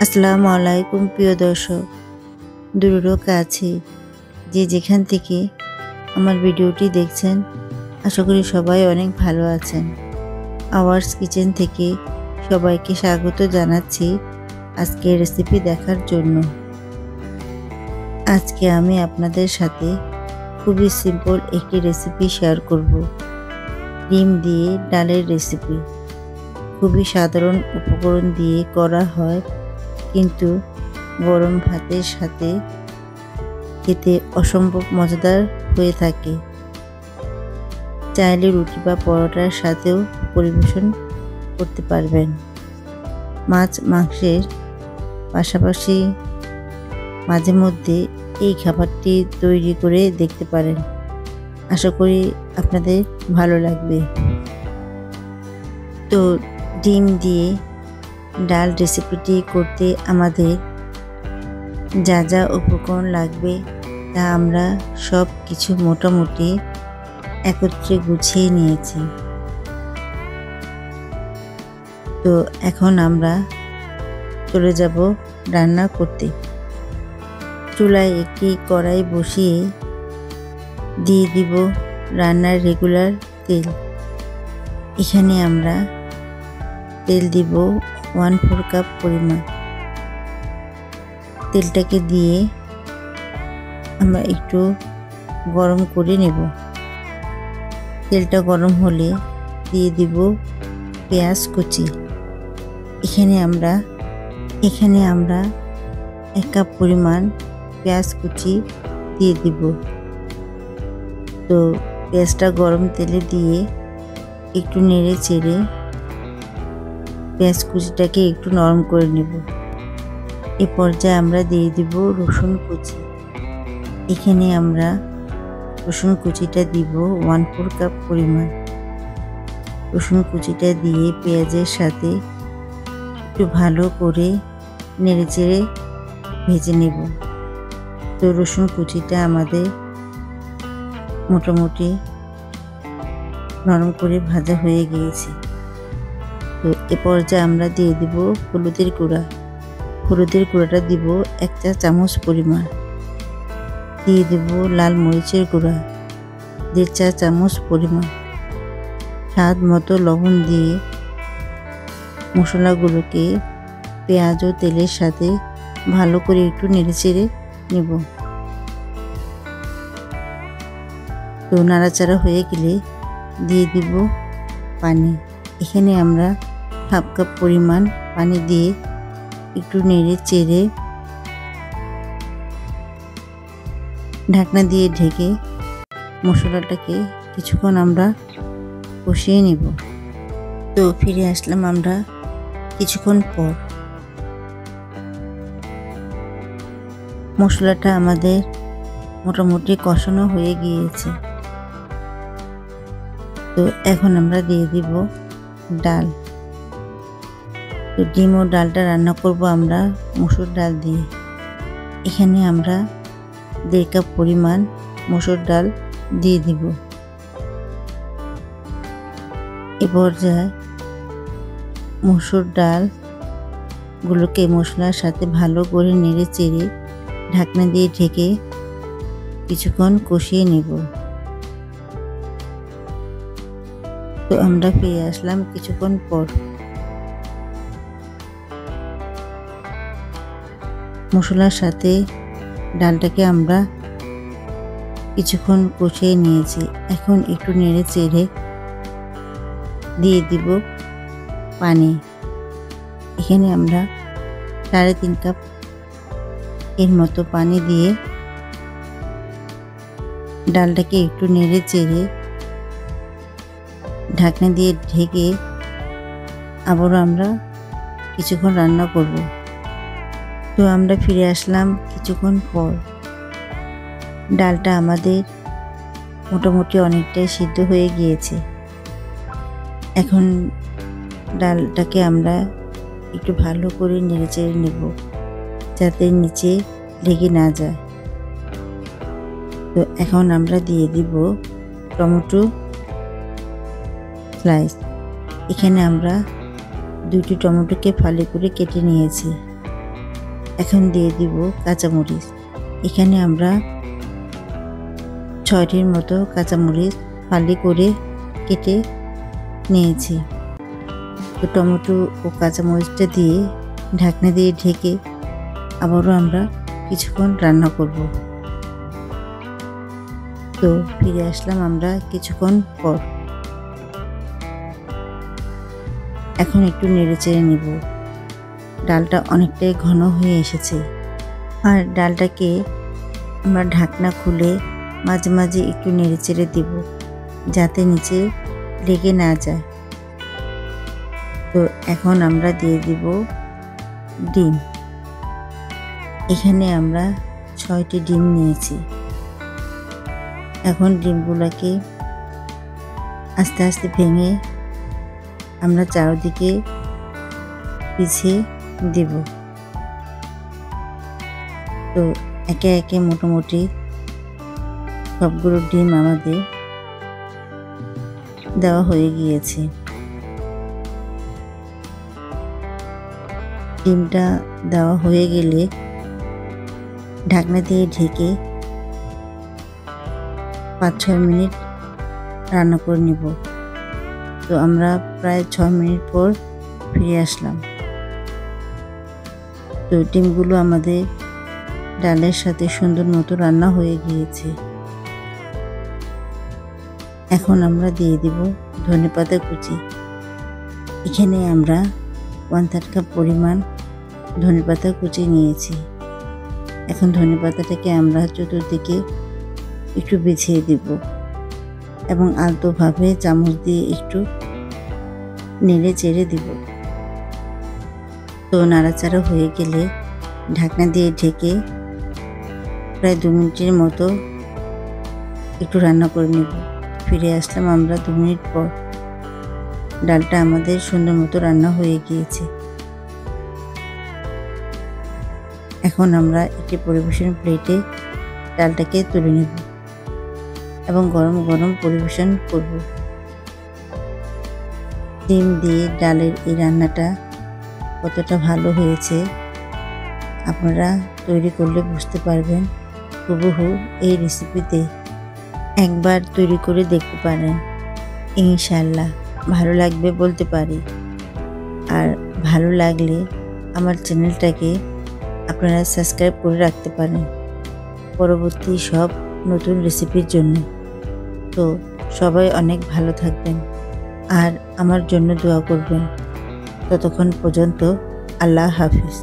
আসসালামু আলাইকুম প্রিয় দর্শক, দূরেরও কাছে যে যেখান থেকে আমার ভিডিওটি দেখছেন, আশা করি সবাই অনেক ভালো আছেন। আওয়ার্স কিচেন থেকে সবাইকে স্বাগত জানাচ্ছি আজকের রেসিপি দেখার জন্য। আজকে আমি আপনাদের সাথে খুবই সিম্পল একটি রেসিপি শেয়ার করব। ডিম দিয়ে ডালের রেসিপি। খুবই সাধারণ উপকরণ দিয়ে করা হয়, কিন্তু গরম ভাতের সাথে খেতে অসম্ভব মজাদার হয়ে থাকে। চাইলে রুটি বা পরোটার সাথেও পরিবেশন করতে পারবেন। মাছ মাংসের পাশাপাশি মাঝে মধ্যে এই খাবারটি তৈরি করে দেখতে পারেন। আশা করি আপনাদের ভালো লাগবে। তো ডিম দিয়ে ডাল রেসিপিটি করতে আমাদের যা যা উপকরণ লাগবে তা আমরা সব কিছু মোটামুটি একত্রে গুছিয়ে নিয়েছি। তো এখন আমরা চলে যাব রান্না করতে। চুলায় একটি কড়াই বসিয়ে দিয়ে দিব রান্নার রেগুলার তেল। এখানে আমরা তেল দিব 1/4 কাপ পরিমাণ। তেলটাকে দিয়ে আমরা একটু গরম করে নেব। তেলটা গরম হলে দিয়ে দিব পেঁয়াজ কুচি। এখানে আমরা 1 কাপ পরিমাণ পেঁয়াজ কুচি দিয়ে দিব। তো পেঁয়াজটা গরম তেলে দিয়ে একটু নেড়ে চেড়ে পেঁয়াজ কুচিটাকে একটু নরম করে নেব। এ পর্যায়ে আমরা দিয়ে দিব রসুন কুচি। এখানে আমরা রসুন কুচিটা দিব 1/4 কাপ পরিমাণ। রসুন কুচিটা দিয়ে পেঁয়াজের সাথে একটু ভালো করে নেড়ে চেড়ে ভেজে নেব। তো রসুন কুচিটা আমাদের মোটামুটি নরম করে ভাজা হয়ে গিয়েছে। তো এ পর্যায়ে আমরা দিয়ে দিব হলুদের গুঁড়া। হলুদের গুঁড়াটা দিব 1 চা চামচ পরিমাণ। দিয়ে দেব লাল মরিচের গুঁড়া 1.5 চা চামচ পরিমাণ। স্বাদ মতো লবণ দিয়ে মশলাগুলোকে পেঁয়াজ ও তেলের সাথে ভালো করে একটু নেড়ে চেড়ে নেব। তো নাড়াচাড়া হয়ে গেলে দিয়ে দিব পানি। এখানে আমরা 1/2 কাপ পরিমাণ পানি দিয়ে একটু নেড়ে চেড়ে ঢাকনা দিয়ে ঢেকে মশলাটাকে কিছুক্ষণ আমরা কষিয়ে নেব। তো ফিরে আসলাম আমরা কিছুক্ষণ পর। মশলাটা আমাদের মোটামুটি কষানো হয়ে গিয়েছে। তো এখন আমরা দিয়ে দিব ডাল। তো ডিম ও ডালটা রান্না করব আমরা মসুর ডাল দিয়ে। এখানে আমরা 1.5 কাপ পরিমাণ মসুর ডাল দিয়ে দিব। এ পর্যায়ে মসুর ডালগুলোকে মশলার সাথে ভালো করে নেড়ে চেড়ে ঢাকনা দিয়ে ঢেকে কিছুক্ষণ কষিয়ে নেব। তো আমরা ফিরে আসলাম কিছুক্ষণ পর। মশলার সাথে ডালটাকে আমরা কিছুক্ষণ কষিয়ে নিয়েছি। এখন একটু নেড়ে চেড়ে দিয়ে দিব পানি। এখানে আমরা 3.5 কাপ এর মতো পানি দিয়ে ডালটাকে একটু নেড়ে চেড়ে ঢাকনা দিয়ে ঢেকে আবারও আমরা কিছুক্ষণ রান্না করব। তো আমরা ফিরে আসলাম কিছুক্ষণ পর। ডালটা আমাদের মোটামুটি অনেকটাই সিদ্ধ হয়ে গিয়েছে। এখন ডালটাকে আমরা একটু ভালো করে নেড়ে চেড়ে নেব, যাতে নিচে লেগে না যায়। তো এখন আমরা দিয়ে দিব টমেটো স্লাইস। এখানে আমরা 2টি টমেটোকে ফালি করে কেটে নিয়েছি। এখন দিয়ে দিব কাঁচামরিচ। এখানে আমরা 6টির মতো কাঁচামরিচ ফালি করে কেটে নিয়েছি। তো টমেটো ও কাঁচামরিচটা দিয়ে ঢাকনা দিয়ে ঢেকে আবারও আমরা কিছুক্ষণ রান্না করব। তো ফিরে আসলাম আমরা কিছুক্ষণ পর। এখন একটু নেড়েচেড়ে নিব। ডালটা অনেকটাই ঘন হয়ে এসেছে, আর ডালটাকে আমরা ঢাকনা খুলে মাঝে মাঝে একটু নেড়েচেড়ে দেব যাতে নিচে লেগে না যায়। তো এখন আমরা দিয়ে দিব ডিম। এখানে আমরা 6টি ডিম নিয়েছি। এখন ডিমগুলোকে আস্তে আস্তে ভেঙে আমরা চারদিকে পিছিয়ে দেব। তো একে একে মোটামুটি সবগুলো ডিম আমাদের দেওয়া হয়ে গিয়েছে। ডিমটা দেওয়া হয়ে গেলে ঢাকনা দিয়ে ঢেকে 5-6 মিনিট রান্না করে নেব। তো আমরা প্রায় 6 মিনিট পর ফিরে আসলাম। তো ডিমগুলো আমাদের ডালের সাথে সুন্দর মতো রান্না হয়ে গিয়েছে। এখন আমরা দিয়ে দিব ধনেপাতা কুচি। এখানে আমরা 1/3 কাপ পরিমাণ ধনেপাতা কুচি নিয়েছি। এখন ধনেপাতাটাকে আমরা চতুর্দিকে একটু বিছিয়ে দেব এবং আলতোভাবে চামচ দিয়ে একটু নেড়ে চেড়ে দিব। তো নাড়াচাড়া হয়ে গেলে ঢাকনা দিয়ে ঢেকে প্রায় 2 মিনিটের মতো একটু রান্না করে নেব। ফিরে আসলাম আমরা 2 মিনিট পর। ডালটা আমাদের সুন্দর মতো রান্না হয়ে গিয়েছে। এখন আমরা একটি পরিবেশন প্লেটে ডালটাকে তুলে নেব এবং গরম গরম পরিবেশন করব। ডিম দিয়ে ডালের এই রান্নাটা কতটা ভালো হয়েছে আপনারা তৈরি করলে বুঝতে পারবেন। হুবহু এই রেসিপিতে একবার তৈরি করে দেখতে পারেন, ইনশাআল্লাহ ভালো লাগবে বলতে পারি। আর ভালো লাগলে আমার চ্যানেলটাকে আপনারা সাবস্ক্রাইব করে রাখতে পারেন পরবর্তী সব নতুন রেসিপির জন্য। তো সবাই অনেক ভালো থাকবেন আর আমার জন্য দোয়া করবেন। ততক্ষণ পর্যন্ত আল্লাহ হাফিজ।